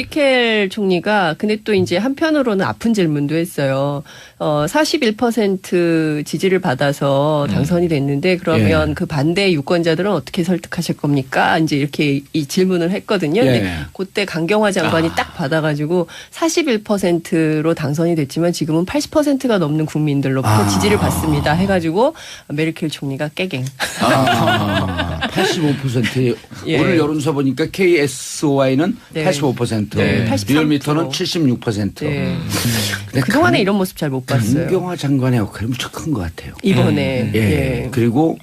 메르켈 총리가 근데 또 이제 한편으로는 아픈 질문도 했어요. 41% 지지를 받아서 당선이 됐는데 그러면 예. 그 반대 유권자들은 어떻게 설득하실 겁니까? 이제 이렇게 이 질문을 했거든요. 예. 근데 그때 강경화 장관이 딱 받아가지고 41%로 당선이 됐지만 지금은 80%가 넘는 국민들로부터 지지를 받습니다. 해가지고 메르켈 총리가 깨갱. 85%. 예. 오늘 여론조사 보니까 KSY는 네. 85%, 네. 83%. 리얼미터는 76%. 네. 근데 그동안에 이런 모습 잘 못 봤어요. 강경화 장관의 역할이 무척 큰 것 같아요. 이번에. 예. 예. 그리고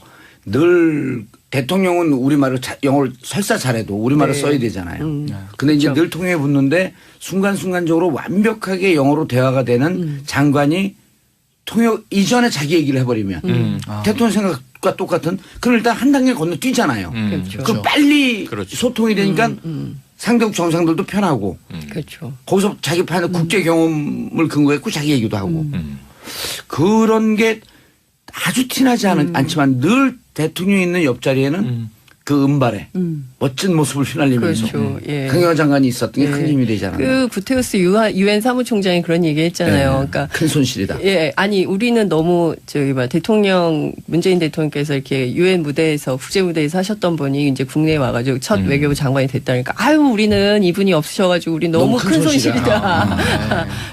늘 대통령은 우리말을 영어를 설사 잘해도 우리말을 네. 써야 되잖아요. 근데 이제 늘 통해 붙는데 순간순간적으로 완벽하게 영어로 대화가 되는 장관이 통역 이전에 자기 얘기를 해버리면 대통령 생각과 똑같은 그럼 일단 한 단계 건너뛰잖아요. 그렇죠. 그럼 빨리 그렇죠. 소통이 되니까 상대국 정상들도 편하고 그렇죠. 거기서 자기 판에 국제 경험을 근거했고 자기 얘기도 하고 그런 게 아주 티나지 않지만 늘 대통령이 있는 옆자리에는 그 은발에 멋진 모습을 휘날리면서 그렇죠. 예. 강경화 장관이 있었던 게 큰 예. 힘이 되지 않았나. 그 구테우스 유엔 사무총장이 그런 얘기 했잖아요. 그러니까 큰 손실이다. 예, 아니 우리는 너무 대통령 문재인 대통령께서 이렇게 유엔 무대에서 국제 무대에서 하셨던 분이 이제 국내에 와가지고 첫 외교부 장관이 됐다니까 아유 우리는 이분이 없으셔가지고 우리 너무 큰 손실이다.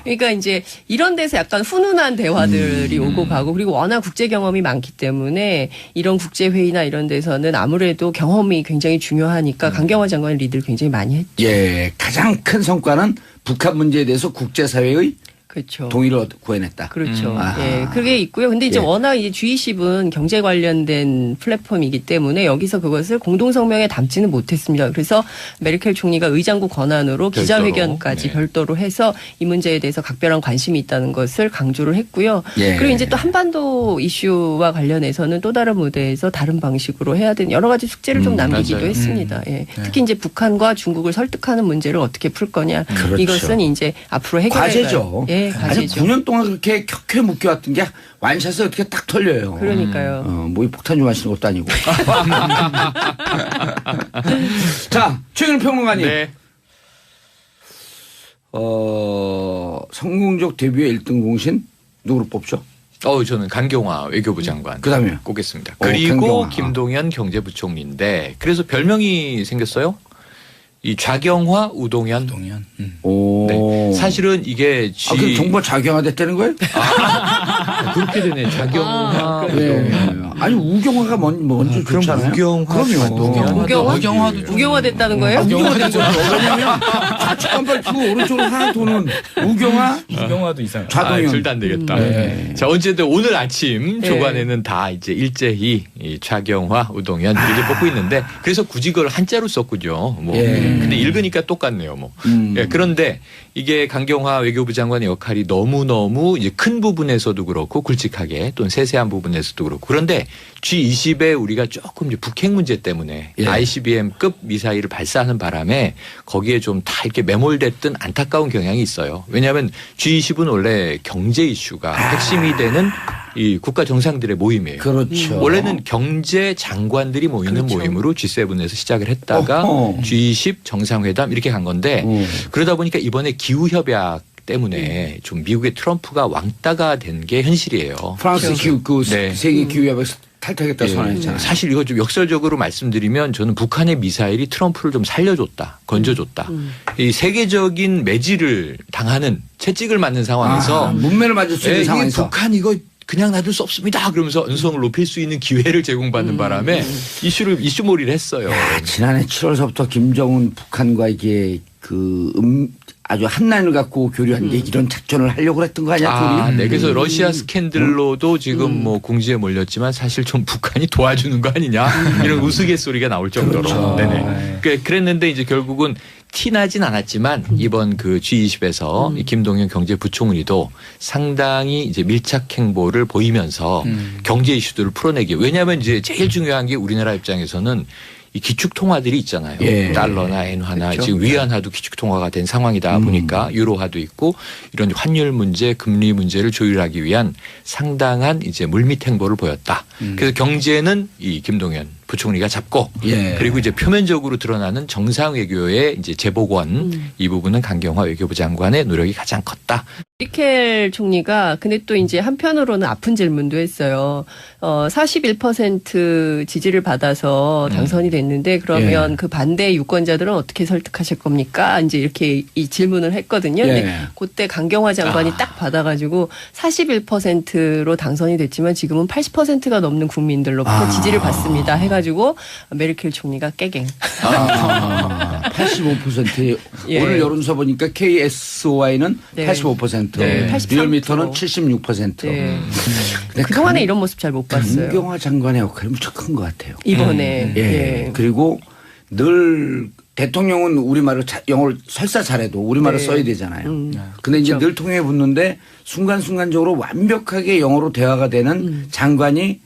그러니까 이제 이런 데서 약간 훈훈한 대화들이 오고 가고 그리고 워낙 국제 경험이 많기 때문에 이런 국제 회의나 이런 데서는 아무래도 경험이 굉장히 중요하니까 강경화 장관의 리드를 굉장히 많이 했죠. 예, 가장 큰 성과는 북한 문제에 대해서 국제사회의 그렇죠. 동의를 구해냈다. 그렇죠. 예, 그게 있고요. 근데 이제 예. 워낙 이제 G20은 경제 관련된 플랫폼이기 때문에 여기서 그것을 공동성명에 담지는 못했습니다. 그래서 메르켈 총리가 의장국 권한으로 기자회견까지 별도로 해서 이 문제에 대해서 각별한 관심이 있다는 것을 강조를 했고요. 예. 그리고 이제 또 한반도 이슈와 관련해서는 또 다른 무대에서 다른 방식으로 해야 되는 여러 가지 숙제를 좀 남기기도 맞아요. 했습니다. 예. 특히 이제 북한과 중국을 설득하는 문제를 어떻게 풀 거냐. 그렇죠. 이것은 이제 앞으로 해결해야 과제죠. 예, 아니 과제죠. 9년 동안 그렇게 켜켜 묶여왔던 게 완샷에 어떻게 딱 털려요. 그러니까요. 뭐 이 폭탄 좀 하시는 것도 아니고. 자, 최근 평론가님. 네. 성공적 데뷔의 1등 공신 누구로 뽑죠? 저는 강경화 외교부 장관 그다음에요? 꼽겠습니다. 그리고 강경화. 김동연 경제부총리인데 그래서 별명이 생겼어요. 이 좌경화 우동연. 오. 네. 사실은 이게 그럼 정부가 좌경화됐다는 거예요? 그렇게 되네. 좌경화 예. 우동연. 아니 우경화가 먼저 그럼 좋잖아요. 우경화, 우경화? 우경화 됐다는 거예요? 우경화된 거죠. 왜냐면 좌측 간발 푸고 오른쪽으로 하나 도는 우경화, 이경화도 이상해요. 좌동연. 둘 다 안 되겠다. 네. 자, 어쨌든 오늘 아침 네. 조간에는 다 이제 일제히 이 좌경화, 우동연 이렇게 뽑고 있는데 그래서 굳이 그걸 한자로 썼군요. 뭐. 예. 근데 읽으니까 똑같네요. 뭐. 예, 그런데 이게 강경화 외교부 장관의 역할이 너무너무 이제 큰 부분에서도 그렇고 굵직하게 또는 세세한 부분에서도 그렇고 그런데 G20에 우리가 조금 이제 북핵 문제 때문에 예. ICBM급 미사일을 발사하는 바람에 거기에 좀 다 이렇게 매몰됐던 안타까운 경향이 있어요. 왜냐하면 G20은 원래 경제 이슈가 핵심이 되는 이 국가 정상들의 모임이에요. 그렇죠. 원래는 경제 장관들이 모이는 그렇죠. 모임으로 G7에서 시작을 했다가 어허. G20 정상회담 이렇게 간 건데 그러다 보니까 이번에 기후협약 때문에 좀 미국의 트럼프가 왕따가 된 게 현실이에요. 프랑스 기후 네. 세계 기후협약에서 탈퇴하겠다 선언했잖아요. 사실 이거 좀 역설적으로 말씀드리면 저는 북한의 미사일이 트럼프를 좀 살려줬다, 건져줬다. 이 세계적인 매질을 당하는 채찍을 맞는 상황에서 문매를 맞을 수 있는 이게 상황에서 북한 이거 그냥 놔둘 수 없습니다. 그러면서 언성을 높일 수 있는 기회를 제공받는 바람에 이슈몰이를 했어요. 지난해 7월서부터 김정은 북한과 이게 아주 한 라인을 갖고 교류한 게 이런 작전을 하려고 했던 거 아니야? 둘이? 네. 그래서 러시아 스캔들로도 지금 뭐 궁지에 몰렸지만 사실 좀 북한이 도와주는 거 아니냐 이런 우스갯소리가 나올 정도로. 그렇죠. 네네. 그랬는데 이제 결국은 티나진 않았지만 이번 그 G20에서 김동연 경제부총리도 상당히 이제 밀착 행보를 보이면서 경제 이슈들을 풀어내기. 왜냐하면 이제 제일 중요한 게 우리나라 입장에서는 이 기축 통화들이 있잖아요. 예. 달러나 엔화나 그렇죠. 지금 위안화도 기축 통화가 된 상황이다 보니까 유로화도 있고 이런 환율 문제, 금리 문제를 조율하기 위한 상당한 이제 물밑 행보를 보였다. 그래서 경제는 이 김동연 부총리가 잡고 예. 그리고 이제 표면적으로 드러나는 정상 외교의 이제 재복원 이 부분은 강경화 외교부 장관의 노력이 가장 컸다. 메르켈 총리가 근데 또 이제 한편으로는 아픈 질문도 했어요. 41% 지지를 받아서 당선이 됐는데 그러면 예. 그 반대 유권자들은 어떻게 설득하실 겁니까? 이제 이렇게 이 질문을 했거든요. 예. 근데 그때 강경화 장관이 딱 받아가지고 41%로 당선이 됐지만 지금은 80%가 넘는 국민들로부터 지지를 받습니다. 해가지고 메르켈 총리가 깨갱. 85%. 예. 오늘 여론조사 보니까 KSOI는 네. 85%. 네. 리얼미터는 76%. 네. 근데 그동안에 이런 모습 잘 못 봤어요. 강경화 장관의 역할이 무척 큰 것 같아요. 이번에. 예. 예. 그리고 늘 대통령은 우리말을 영어를 설사 잘해도 우리말을 네. 써야 되잖아요. 근데 이제 늘 통해 붙는데 순간순간적으로 완벽하게 영어로 대화가 되는 장관이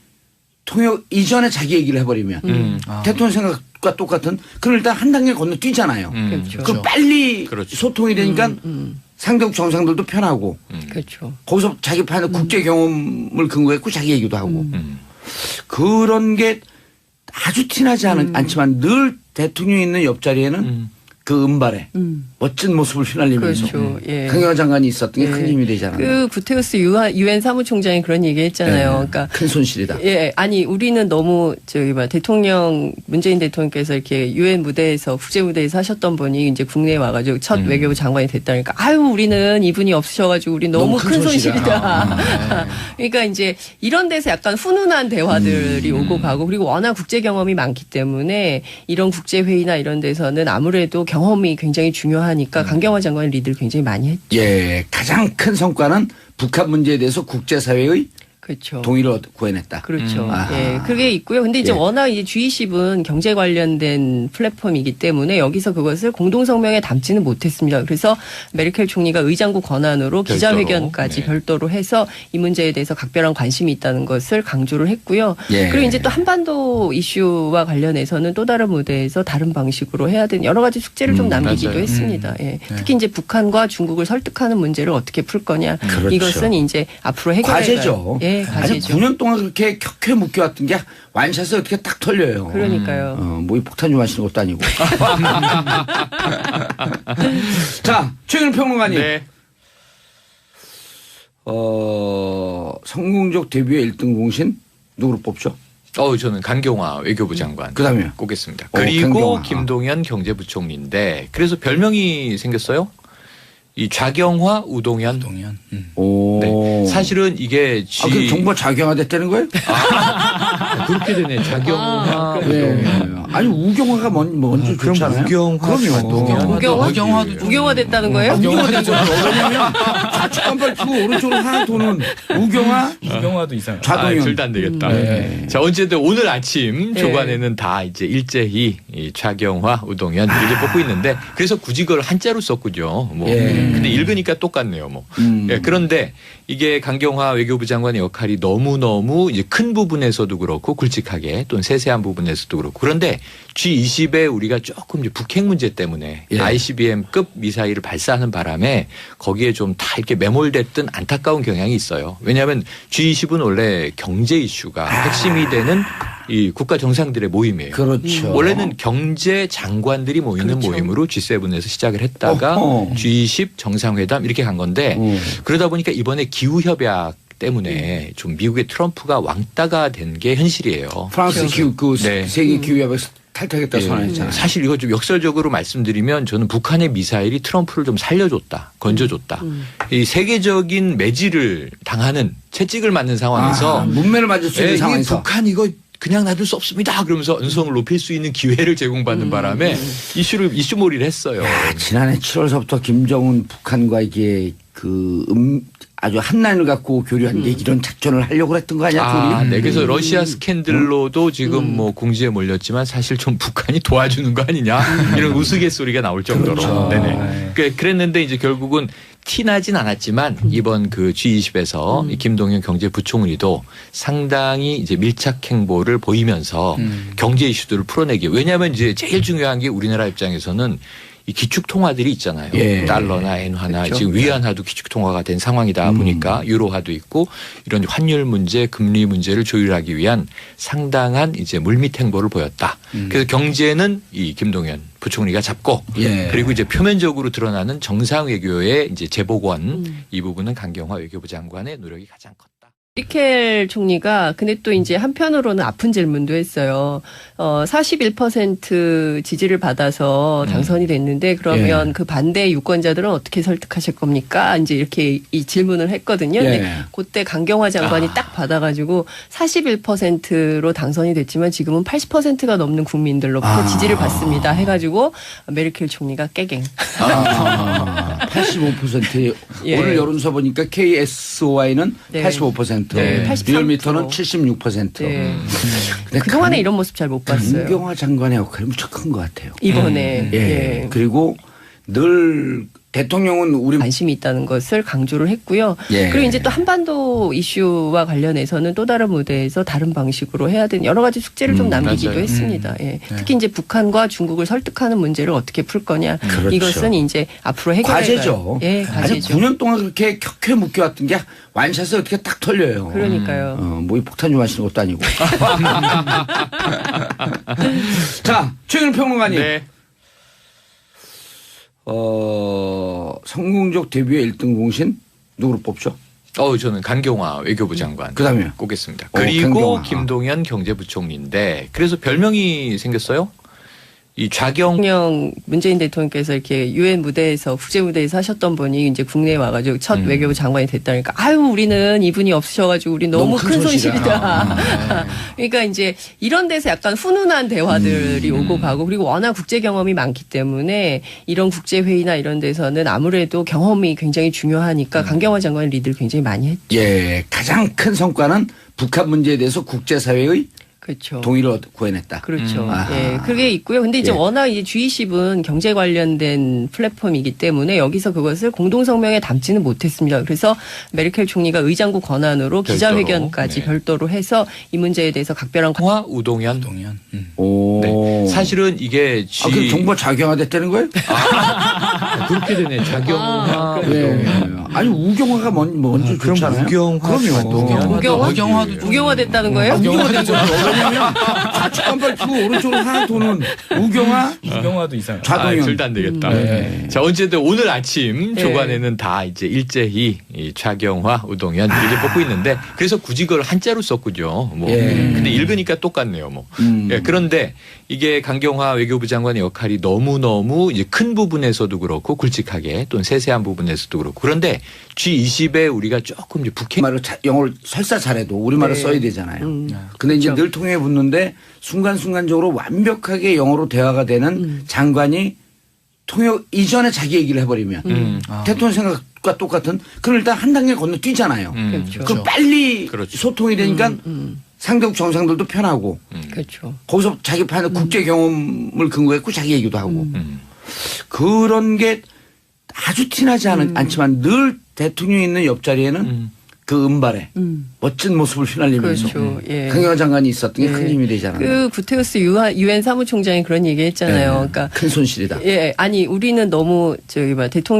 통역 이전에 자기 얘기를 해버리면 대통령 생각과 똑같은 그럼 일단 한 단계 건너뛰잖아요. 그렇죠. 그럼 빨리 그렇죠. 소통이 되니까 상대국 정상들도 편하고 그렇죠. 거기서 자기 판에 국제 경험을 근거했고 자기 얘기도 하고 그런 게 아주 티나지 않지만 늘 대통령이 있는 옆자리에는 그 은발에 멋진 모습을 휘날리면서 그렇죠. 예. 강경화 장관이 있었던 게 큰 예. 힘이 되잖아요. 그 구테우스 유엔 사무총장이 그런 얘기 했잖아요. 그러니까 큰 손실이다. 예, 아니 우리는 너무 대통령 문재인 대통령께서 이렇게 유엔 무대에서 국제 무대에서 하셨던 분이 이제 국내에 와가지고 첫 외교부 장관이 됐다니까 아유 우리는 이분이 없으셔가지고 우리 너무 큰 손실이다. 그러니까 이제 이런 데서 약간 훈훈한 대화들이 오고 가고 그리고 워낙 국제 경험이 많기 때문에 이런 국제 회의나 이런 데서는 아무래도 경험이 굉장히 중요하니까 강경화 장관의 리드를 굉장히 많이 했죠. 예, 가장 큰 성과는 북한 문제에 대해서 국제사회의 그렇죠. 동의를 구해냈다. 그렇죠. 아하. 예, 그게 있고요. 근데 이제 예. 워낙 이제 G20은 경제 관련된 플랫폼이기 때문에 여기서 그것을 공동성명에 담지는 못했습니다. 그래서 메르켈 총리가 의장국 권한으로 기자회견까지 네. 별도로 해서 이 문제에 대해서 각별한 관심이 있다는 것을 강조를 했고요. 예. 그리고 이제 또 한반도 이슈와 관련해서는 또 다른 무대에서 다른 방식으로 해야 되는 여러 가지 숙제를 좀 남기기도 맞아요. 했습니다. 예. 특히 이제 북한과 중국을 설득하는 문제를 어떻게 풀 거냐. 그렇죠. 이것은 이제 앞으로 해결해야 과제죠. 예, 아니 과제죠. 9년 동안 그렇게 켜켜 묶여왔던 게 완샷에 어떻게 딱 털려요. 그러니까요. 뭐 이 폭탄 좀 하시는 것도 아니고. 자, 최근 평론가님. 네. 성공적 데뷔의 1등 공신 누구로 뽑죠? 저는 강경화 외교부 장관 그다음에요? 꼽겠습니다. 강경화. 그리고 김동연 경제부총리인데 그래서 별명이 생겼어요. 이 좌경화 우동현. 오. 네. 사실은 이게 그럼 정부가 좌경화됐다는 거예요? 그렇게 되네. 좌경화 네. 우동현. 아니 우경화가 먼저 그럼 좋잖아요. 우경화, 우경화? 우경화 됐다는 거예요? 우경화됐죠. 왜냐면 좌측 간발 두 오른쪽으로 하나 도는 우경화, 우경화도 이상. 좌동현. 둘 다 안 되겠다. 네. 자, 어쨌든 오늘 아침 네. 조간에는 다 이제 일제히 이 좌경화, 우동현 이렇게 뽑고 있는데 그래서 굳이 그걸 한자로 썼군요. 뭐. 예. 근데 읽으니까 똑같네요. 뭐. 예, 그런데 이게 강경화 외교부 장관의 역할이 너무너무 이제 큰 부분에서도 그렇고 굵직하게 또는 세세한 부분에서도 그렇고 그런데 G20에 우리가 조금 이제 북핵 문제 때문에 예. ICBM급 미사일을 발사하는 바람에 거기에 좀 다 이렇게 매몰됐던 안타까운 경향이 있어요. 왜냐하면 G20은 원래 경제 이슈가 핵심이 되는 이 국가 정상들의 모임이에요. 그렇죠. 원래는 경제 장관들이 모이는 그렇죠. 모임으로 G7에서 시작을 했다가 어허. G20 정상회담 이렇게 간 건데 그러다 보니까 이번에 기후협약 때문에 좀 미국의 트럼프가 왕따가 된 게 현실이에요. 프랑스 기후 네. 세계 기후협약에서 탈퇴하겠다 예. 선언했잖아요. 사실 이거 좀 역설적으로 말씀드리면 저는 북한의 미사일이 트럼프를 좀 살려줬다, 건져줬다. 이 세계적인 매질을 당하는 채찍을 맞는 상황에서 문매를 맞을 수 있는 예, 이게 상황에서 북한 이거 그냥 놔둘 수 없습니다. 그러면서 언성을 높일 수 있는 기회를 제공받는 바람에 이슈몰이를 했어요. 지난해 7월서부터 김정은 북한과 이게 아주 한란을 갖고 교류한 게 이런 작전을 하려고 했던 거 아니야? 네. 그래서 러시아 스캔들로도 지금 뭐 궁지에 몰렸지만 사실 좀 북한이 도와주는 거 아니냐 이런 우스갯소리가 나올 정도로. 그렇죠. 네네. 그랬는데 이제 결국은 티나진 않았지만 이번 그 G20에서 김동연 경제부총리도 상당히 이제 밀착 행보를 보이면서 경제 이슈들을 풀어내기. 왜냐하면 이제 제일 중요한 게 우리나라 입장에서는 이 기축 통화들이 있잖아요. 예. 달러나 엔화나 그렇죠. 지금 위안화도 기축 통화가 된 상황이다 보니까 유로화도 있고 이런 환율 문제, 금리 문제를 조율하기 위한 상당한 이제 물밑 행보를 보였다. 그래서 경제는 이 김동연 부총리가 잡고 예. 그리고 이제 표면적으로 드러나는 정상 외교의 이제 재복원 이 부분은 강경화 외교부 장관의 노력이 가장 컸다. 메르켈 총리가 근데 또 이제 한편으로는 아픈 질문도 했어요. 41% 지지를 받아서 당선이 됐는데 그러면 예. 그 반대 유권자들은 어떻게 설득하실 겁니까? 이제 이렇게 이 질문을 했거든요. 근데 예. 그때 강경화 장관이 딱 받아가지고 41%로 당선이 됐지만 지금은 80%가 넘는 국민들로부터 지지를 받습니다. 해가지고 메르켈 총리가 깨갱. 85%. 예. 오늘 여론서 보니까 KSOI는 네. 85%, 네. 리얼미터는 76%. 네. 근데 그동안에 이런 모습 잘 못 봤어요. 강경화 장관의 역할이 무척 큰 것 같아요. 이번에. 예. 예. 그리고 늘 대통령은 우리 관심이 있다는 것을 강조를 했고요. 예. 그리고 이제 또 한반도 이슈와 관련해서는 또 다른 무대에서 다른 방식으로 해야 되는 여러 가지 숙제를 좀 남기기도 맞아요. 했습니다. 예. 특히 이제 북한과 중국을 설득하는 문제를 어떻게 풀 거냐. 그렇죠. 이것은 이제 앞으로 해결해야 과제죠. 예, 아니 과제죠. 9년 동안 그렇게 켜켜 묶여왔던 게 완샷을 어떻게 딱 털려요. 그러니까요. 뭐 이 폭탄 좀 하시는 것도 아니고. 자, 최근 평론가님. 네. 성공적 데뷔의 1등 공신 누구로 뽑죠? 저는 강경화 외교부 장관 그다음에요? 꼽겠습니다. 강경화. 그리고 김동연 경제부총리인데 그래서 별명이 생겼어요. 이 좌경 대통령 문재인 대통령께서 이렇게 유엔 무대에서 국제 무대에서 하셨던 분이 이제 국내에 와가지고 첫 외교부 장관이 됐다니까 아유 우리는 이분이 없으셔가지고 우리 너무 큰 손실이다. 그러니까 이제 이런 데서 약간 훈훈한 대화들이 오고 가고 그리고 워낙 국제 경험이 많기 때문에 이런 국제 회의나 이런 데서는 아무래도 경험이 굉장히 중요하니까 강경화 장관의 리드를 굉장히 많이 했죠. 예, 가장 큰 성과는 북한 문제에 대해서 국제사회의 그렇죠. 동의를 구해냈다. 그렇죠. 아하. 예, 그게 있고요. 근데 이제 예. 워낙 이제 G20은 경제 관련된 플랫폼이기 때문에 여기서 그것을 공동성명에 담지는 못했습니다. 그래서 메르켈 총리가 의장국 권한으로 기자회견까지 네. 별도로 해서 이 문제에 대해서 각별한 화 우동현. 오. 네. 사실은 이게 그럼 정부가 작용화됐다는 거예요? 그렇게 되네. 좌경화 우동현. 아니 우경화가 먼저 그럼 좋잖아요. 우경화 그럼요. 우경화 됐다는 거예요? 우경화됐죠. 왜냐면 좌측 간발 두 오른쪽으로 하나 도는 우경화 이경화도 이상. 좌동현. 둘 다 안 되겠다. 네. 자, 어쨌든 오늘 아침 네. 조간에는 다 이제 일제히 이 좌경화, 우동현 이렇게 뽑고 있는데 그래서 굳이 그걸 한자로 썼군요. 뭐. 예. 근데 읽으니까 똑같네요. 뭐. 예, 그런데 이게 강경화 외교부 장관의 역할이 너무너무 이제 큰 부분에서도 그렇고 굵직하게 또는 세세한 부분에서도 그렇고 그런데 G20에 우리가 조금 이제 북핵 말을 영어를 설사 잘해도 우리말을 네. 써야 되잖아요. 근데 이제 늘 통해 붙는데 순간순간적으로 완벽하게 영어로 대화가 되는 장관이 통역 이전에 자기 얘기를 해버리면 대통령 생각과 똑같은 그럼 일단 한 단계 건너뛰잖아요. 그렇죠. 그럼 빨리 그렇죠. 소통이 되니까 상대국 정상들도 편하고 그렇죠. 거기서 자기 판에 국제 경험을 근거했고 자기 얘기도 하고 그런 게 아주 티나지 않지만 늘 대통령이 있는 옆자리에는 그 은발에 멋진 모습을 휘날리면서 그렇죠. 예. 강경화 장관이 있었던 게 큰 예. 힘이 되지 않았나. 그 구테우스 유엔 사무총장이 그런 얘기 했잖아요. 그러니까 큰 손실이다. 예, 아니 우리는 너무 대통령